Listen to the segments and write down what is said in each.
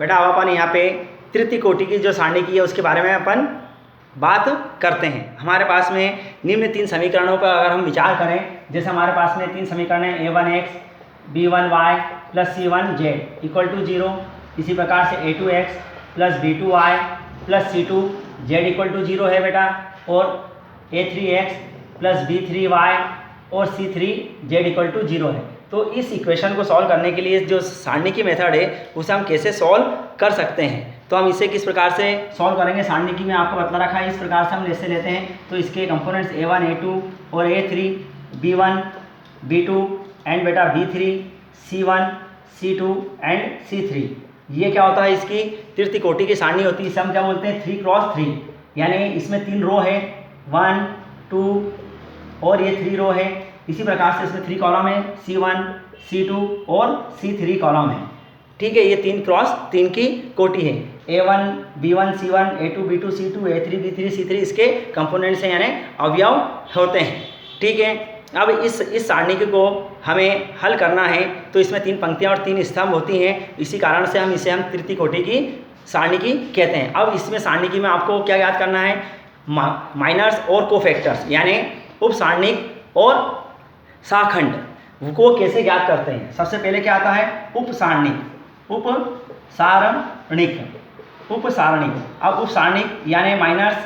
बेटा अब अपन यहाँ पे तृतीय कोटि की जो सारणी की है उसके बारे में अपन बात करते हैं। हमारे पास में निम्न 3 समीकरणों पर अगर हम विचार करें, जैसे हमारे पास में 3 समीकरण हैं a1x b1y plus c1z equal to 0, इसी प्रकार से a2x plus b2y plus c2z equal to 0 है बेटा, और a3x प्लस b3y और c3z इक्वल टू 0 है। तो इस इक्वेशन को सॉल्व करने के लिए जो सारणी की मेथड है उसे हम कैसे सॉल्व कर सकते हैं, तो हम इसे किस प्रकार से सॉल्व करेंगे। सारणी की मैं आपको बतला रखा है, इस प्रकार से हम जैसे लेते हैं तो इसके कंपोनेंट्स a1 a2 और a3 b1 b2 एंड बेटा b3 c1 c2 and c3। ये क्या होता है, इसकी तृतीय कोटि की सारणी होती है। इसे हम क्या बोलते हैं 3x3, यानी इसमें 3 रो है, 1 2 और ये 3 रो है। इसी प्रकार से इसमें 3 कॉलम है, c1 c2 और c3 कॉलम है। ठीक है, ये 3x3 की कोटि है। a1 b1 c1 a2 b2 c2 a3 b3 c3 इसके कंपोनेंट्स हैं, यानी अवयव होते हैं। ठीक है, अब इस सारणी को हमें हल करना है तो इसमें 3 पंक्तियां और 3 स्तंभ होती हैं। इसी कारण से हम तृतीय कोटि की सारणी की कहते हैं। अब इसमें सारणी की में आपको क्या याद करना है, माइनर्स और कोफैक्टर्स, यानी उप सारणिक और शाखंड को कैसे ज्ञात करते हैं। सबसे पहले क्या आता है, उप सारणिक। अब उप सारणिक यानी माइनर्स,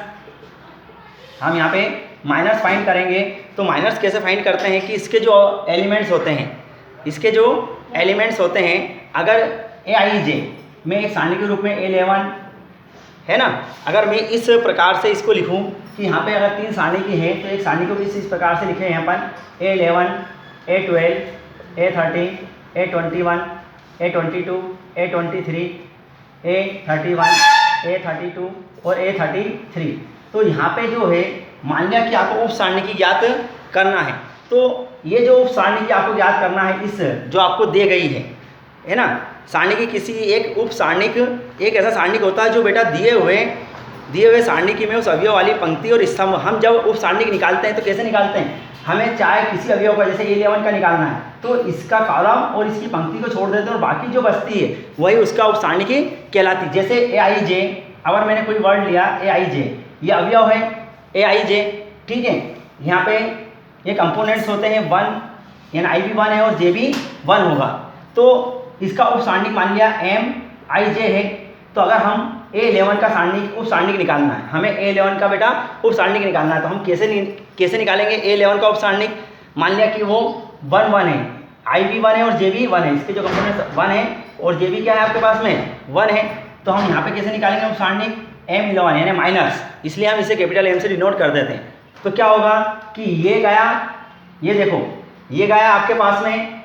हम यहाँ पे माइनर्स फाइंड करेंगे। तो माइनर्स कैसे फाइंड करते हैं कि इसके जो एलिमेंट्स होते हैं, अगर aij में एक सारणी के रूप में a11 है ना, अगर मैं इस प्रकार से इसको लिखूं कि यहाँ पे अगर 3 सारणी की है तो एक सारणी को भी इस प्रकार से लिखें, यहाँ पर a11 a12 a13 a21 a22 a23 a31 a32 और a33। तो यहाँ पे जो है मान लिया कि आपको उप सारणी की ज्ञात करना है, तो ये जो उप सारणी की आपको ज्ञात करना है, इस जो आपको दे गई है ना, सारणी की किसी एक उप सारणिक, एक ऐसा सारणिक होता है जो बेटा दिए हुए सारणी में उस अवयव वाली पंक्ति और स्तंभ, हम जब उप सारणिक निकालते हैं तो कैसे निकालते हैं, हमें चाहे किसी अवयव का, जैसे a11 का निकालना है तो इसका कॉलम और इसकी पंक्ति को छोड़ देते हैं और बाकी जो बचती है वही उसका उप सारणिक कहलाती है। जैसे aij, अगर मैंने कोई वर्ड लिया aij, ये अवयव है aij। ठीक है, यहाँ पे ये कंपोनेंट्स होते हैं 1, यानी i भी 1 है और j भी 1 होगा। तो इसका उप सारणिक मान लिया mij है। तो अगर हम a11 का उप सारणिक निकालना है, हमें a11 का बेटा उप सारणिक निकालना है, तो हम कैसे निकालेंगे a11 का उप सारणिक। मान लिया कि वो 1 1 है, i भी 1 है और j भी 1 है, इसके जो कंपोनेंट्स 1 है और j भी क्या है आपके पास में 1 है। तो हम यहाँ पे कैसे निकालेंगे उप सारणिक m11 यानी माइनस, इसलिए हम इसे कैपिटल M से डिनोट कर देते हैं। तो क्या होगा कि ये गया, ये देखो ये गया आपके पास में,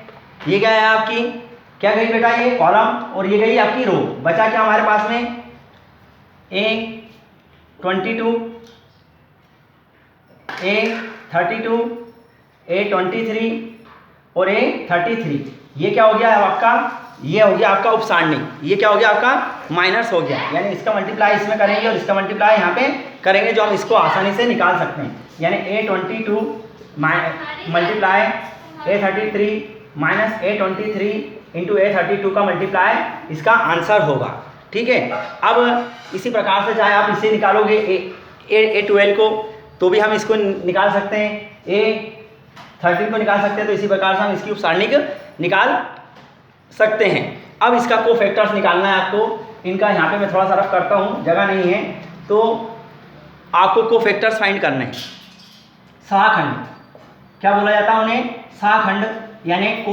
ये गया है आपकी क्या गई बेटा, ये कॉलम, और ये गई आपकी रो। बचा क्या हमारे पास में a22 a32 a23 और a33। ये क्या हो गया आपका, ये हो गया आपका उप सारणिक, ये क्या हो गया आपका माइनस हो गया, यानी इसका मल्टीप्लाई इसमें करेंगे और इसका मल्टीप्लाई यहाँ पे करेंगे, जो हम इसको आसानी से निकाल सकते हैं। यानी a22 multiply a33 minus a23 into a32 का मल्टीप्लाई इसका आंसर होगा। ठीक है, अब इसी प्रकार से चाहे आप इसे निकालोगे a12 को तो भी हम इसको निकाल सकते हैं, a13 को निकाल सकते हैं, तो इसी प्रकार से हम इसकी उप सारणिक निकाल सकते हैं। अब इसका कोफैक्टर्स निकालना है आपको, इनका यहाँ पे मैं थोड़ा सा रफ करता हूँ, जगह नहीं है, तो आपको कोफैक्टर्स फाइंड करने हैं। सहखंड क्या बोला जाता है उन्हें, सहखंड यानी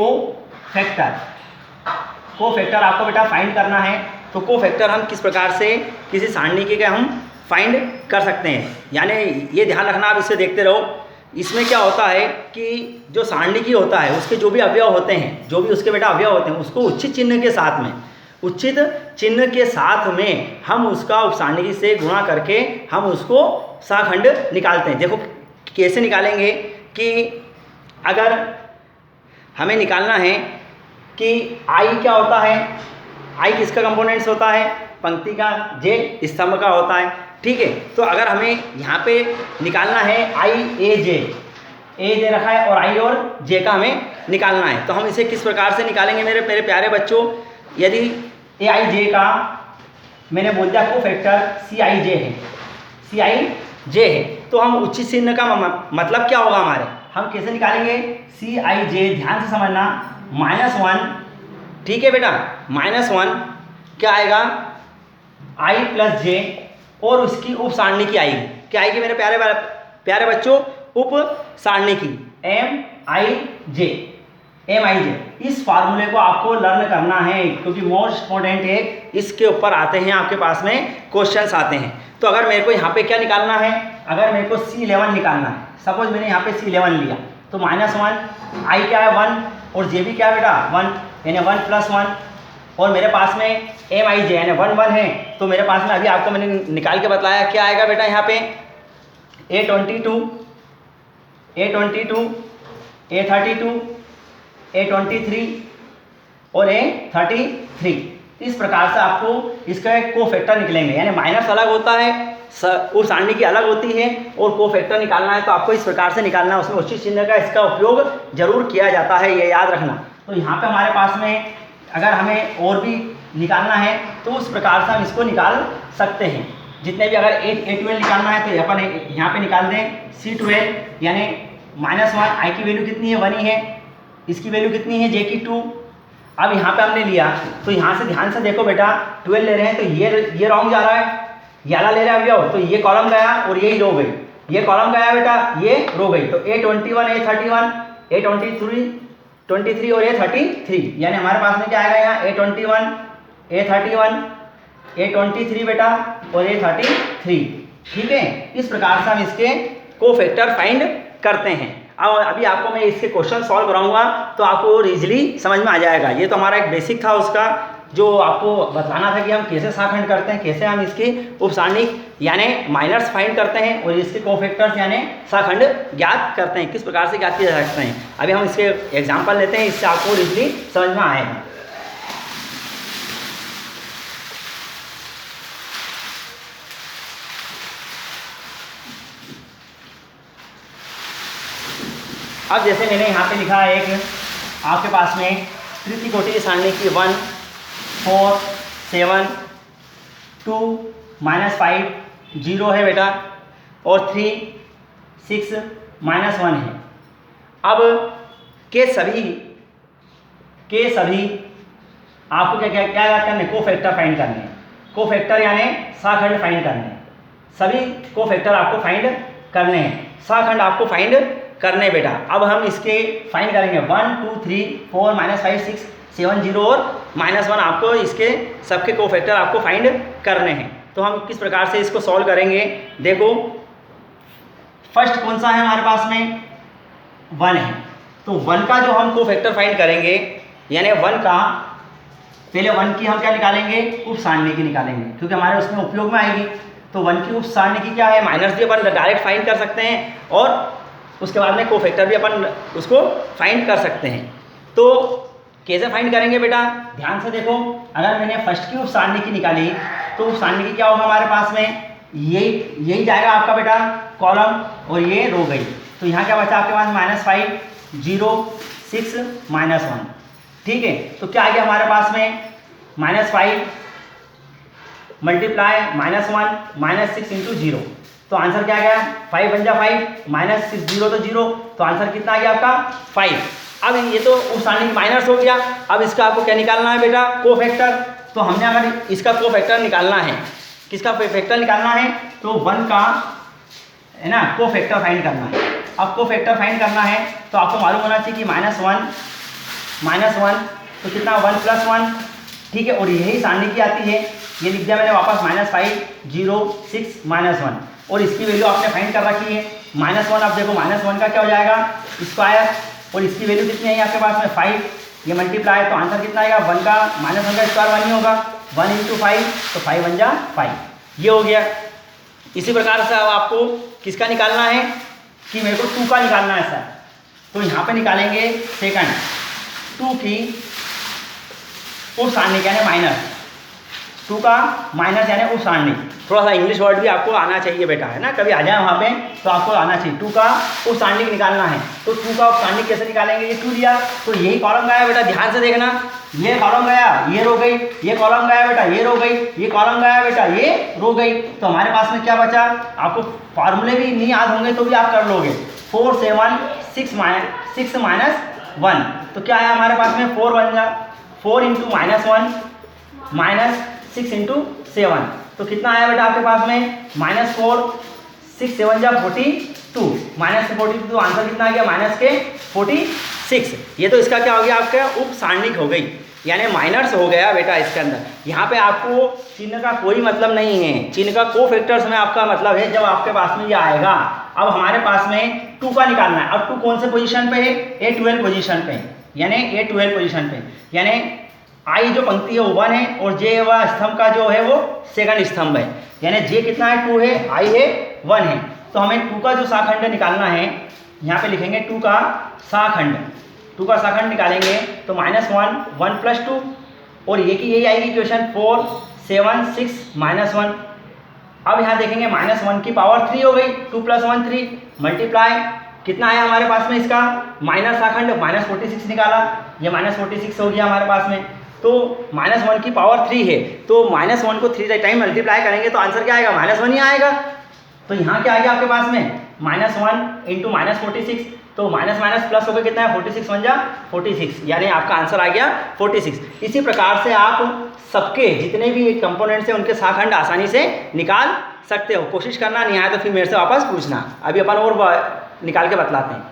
कोफैक्टर आपको बेटा फाइंड करना है। तो कोफैक्टर हम किस प्रकार से किसी सारणी के हम फाइंड कर सकते हैं, यानी ये ध्यान रखना, आप इसे देखते रहो। इसमें क्या होता है कि जो सारणी की होता है उसके जो भी अवयव होते हैं, जो भी उसके बेटा अवयव होते हैं, उसको उचित चिन्ह के साथ में हम उसका उप सारणी से गुणा करके हम उसको सहखंड निकालते हैं। देखो कैसे निकालेंगे कि अगर हमें निकालना है कि i क्या होता है, i किसका कंपोनेंट्स होता है, पंक्ति का, j स्तंभ का होता है। ठीक है, तो अगर हमें यहाँ पे निकालना है i a j रखा है और i और j का हमें निकालना है, तो हम इसे किस प्रकार से निकालेंगे मेरे प्यारे बच्चों। यदि ए आई जे का मैंने बोल दिया को फैक्टर सी आई जे है, सी आई जे है। तो हम उचित चिन्ह का मतलब क्या होगा हमारे, हम कैसे निकालेंगे, सी आई जे, ध्यान से समझना, -1, ठीक है बेटा, -1 क्या आएगा, आई प्लस जे, और उसकी उप सारणी की आएगी, क्या आएगी मेरे प्यारे बच्चों, उप सारणी की एम आई जे, एम आई जे। इस फार्मूले को आपको लर्न करना है क्योंकि मोस्ट इंपॉर्टेंट है, इसके ऊपर आते हैं आपके पास में क्वेश्चंस आते हैं। तो अगर मेरे को यहाँ पे क्या निकालना है, अगर मेरे को C11 निकालना है, सपोज मैंने यहाँ पे C11 लिया, तो -1, आई क्या है 1 और जे भी क्या है बेटा 1, यानी 1 + 1, और मेरे पास में एम आई जे यानी 1 1 है। तो मेरे पास में अभी आपको मैंने निकाल के बताया क्या आएगा बेटा, यहाँ पे A22, A22, A32, A23 और A33। इस प्रकार से आपको इसका एक कोफैक्टर निकलेंगे, यानी माइनस अलग होता है, उप सारणी की अलग होती है, और कोफैक्टर निकालना है तो आपको इस प्रकार से निकालना है, उसमें उचित चिन्ह का इसका उपयोग जरूर किया जाता है, ये याद रखना। तो यहाँ पे हमारे पास में अगर हमें और भी निकालना है तो उस प्रकार से हम इसको निकाल सकते हैं। जितने भी अगर A12 निकालना है तो अपन यहाँ पे निकाल दें C12, यानी -1, आई की वैल्यू कितनी है 1 ही है, इसकी वैल्यू कितनी है J की 2। अब यहाँ पे हमने लिया तो यहाँ से ध्यान से देखो बेटा, 12 ले रहे हैं तो ये रॉन्ग जा रहा है, याला ले रहे हैं अब, तो ये कॉलम गया और यही रो गई, ये कॉलम गया बेटा, ये रो गई। तो A21, A31, A23 और A33, यानी हमारे पास में क्या आएगा यहाँ A21, A31, A23 बेटा और A33, ठीक है। इस प्रकार से हम इसके कोफैक्टर फाइंड करते हैं। अब अभी आपको मैं इसके क्वेश्चन सॉल्व कराऊंगा तो आपको इजीली समझ में आ जाएगा। ये तो हमारा एक बेसिक था उसका, जो आपको बताना था कि हम कैसे शाखंड करते हैं, कैसे हम इसकी उप सारणी यानी माइनर्स फाइंड करते हैं और इसके कोफैक्टर्स यानी शाखंड ज्ञात करते हैं, किस प्रकार से ज्ञात किए जा सकते हैं। अभी हम इसके एग्जाम्पल लेते हैं, इससे आपको इजीली समझ में आएगा। अब जैसे मैंने यहाँ पे लिखा है, एक आपके पास में तृतीय कोटि की सारणी की 1 4 7 2 -5 0 है बेटा, और 3 6 -1 है। अब के सभी आपको क्या याद करने, कोफैक्टर फाइंड करने, कोफैक्टर यानी शाखंड फाइंड करने, सभी कोफैक्टर आपको फाइंड करने हैं, शाखंड आपको फाइंड करने बेटा। अब हम इसके फाइंड करेंगे 1 2 3 4 -5 6 7 0 और -1, आपको इसके सबके कोफैक्टर आपको फाइंड करने हैं। तो हम किस प्रकार से इसको सॉल्व करेंगे, देखो फर्स्ट कौन सा है हमारे पास में 1 है, तो 1 का जो हम कोफैक्टर फाइंड करेंगे, यानी 1 का पहले 1 की हम क्या निकालेंगे, उप सारणी की निकालेंगे, क्योंकि हमारे उसमें उपयोग में आएगी। तो 1 की उप सारणी की क्या है, माइनस भी अपन डायरेक्ट फाइंड कर सकते हैं और उसके बाद में कोफैक्टर भी अपन उसको फाइंड कर सकते हैं। तो कैसे फाइंड करेंगे बेटा, ध्यान से देखो, अगर मैंने फर्स्ट की उप सारणी की निकाली तो उप सारणी की क्या होगा हमारे पास में, यही जाएगा आपका बेटा कॉलम, और ये रो गई। तो यहाँ क्या बचा आपके पास, -5 0 6 -1, ठीक है। तो क्या आ गया हमारे पास में, -5 मल्टीप्लाई -1 -6 × 0, तो आंसर क्या गया, 5 × 5 -6 0 तो 0, तो आंसर कितना आ गया आपका 5। अब ये तो उप सारणी माइनस हो गया। अब इसका आपको क्या निकालना है बेटा, कोफैक्टर। तो हमने अगर इसका कोफैक्टर निकालना है, किसका कोफैक्टर निकालना है, तो 1 का है ना कोफैक्टर फाइंड करना है। अब कोफैक्टर फाइंड करना है तो आपको मालूम होना चाहिए कि -1 तो कितना 1 + 1, ठीक है। और यही सारणी की आती है, ये लिख दिया मैंने वापस, -5 0 6 -1, और इसकी वैल्यू आपने फाइंड कर रखी है -1। अब देखो -1 का क्या हो जाएगा, स्क्वायर, और इसकी वैल्यू कितनी है आपके पास में 5, ये मल्टीप्लाई, तो आंसर कितना आएगा, 1 का -1 का स्क्वायर 1 ही होगा, 1 × 5, तो 5 × 5, ये हो गया। इसी प्रकार से अब आपको किसका निकालना है कि मेरे को 2 का निकालना है सर, तो यहाँ पे निकालेंगे सेकंड 2 की उप सारणी यानी माइनस, 2 का माइनस यानी उप सारणी, थोड़ा सा इंग्लिश वर्ड भी आपको आना चाहिए बेटा, है ना, कभी आ जाए वहाँ पे तो आपको आना चाहिए। 2 का उप सारणी निकालना है, तो 2 का उप सारणी कैसे निकालेंगे, ये 2 लिया तो यही कॉलम गया बेटा, ध्यान से देखना, ये कॉलम गया, ये रो गई, ये कॉलम गया बेटा, ये रो गई, ये कॉलम गया बेटा, ये रो गई, तो हमारे पास में क्या बचा, आपको फार्मूले भी नहीं याद होंगे तो भी आप कर लोगे। 4 7 6 माइनस 1, तो क्या है हमारे पास में 4 बन जा, 4 इंटू -1 माइनस 6 इंटू 7, तो कितना आया बेटा आपके पास में -4 6 7 जा 42, -42, तो आंसर कितना आ गया -46। ये तो इसका क्या हो गया, आपका उप सारणिक हो गई, यानी माइनर्स हो गया बेटा इसके अंदर। यहाँ पे आपको चिन्ह का कोई मतलब नहीं है, चिन्ह का कोफैक्टर्स में आपका मतलब है जब आपके पास में ये आएगा। अब हमारे पास में 2 का निकालना है, अब 2 कौन से पोजीशन पे है, A12 पोजीशन पे, यानी A12 पोजीशन पे, यानी आई जो पंक्ति है वो 1 है और जे व स्तंभ का जो है वो सेकंड स्तंभ है, यानी जे कितना है 2 है, आई है 1 है, तो हमें 2 का जो शाखंड निकालना है, यहाँ पे लिखेंगे 2 का शाखंड, 2 का शाखंड निकालेंगे तो -1 1 + 2, और ये की यही आएगी इक्वेशन 4 7 6 -1। अब यहाँ देखेंगे -1 की पावर 3 हो गई, 2 + 1 3, मल्टीप्लाई कितना आया हमारे पास में इसका माइनस शाखंड -46 निकाला, ये -46 हो गया हमारे पास में, तो -1 की पावर 3 है, तो -1 को 3 टाइम मल्टीप्लाई करेंगे तो आंसर क्या आएगा, -1 ही आएगा। तो यहाँ क्या आ गया आपके पास में -1 इंटू -46, तो माइनस माइनस प्लस होकर कितना है 46 बन जा 46, यानी आपका आंसर आ गया 46। इसी प्रकार से आप सबके जितने भी कंपोनेंट्स हैं उनके शाखंड आसानी से निकाल सकते हो। कोशिश करना, नहीं आया तो फिर मेरे से वापस पूछना। अभी अपन और निकाल के बतलाते हैं।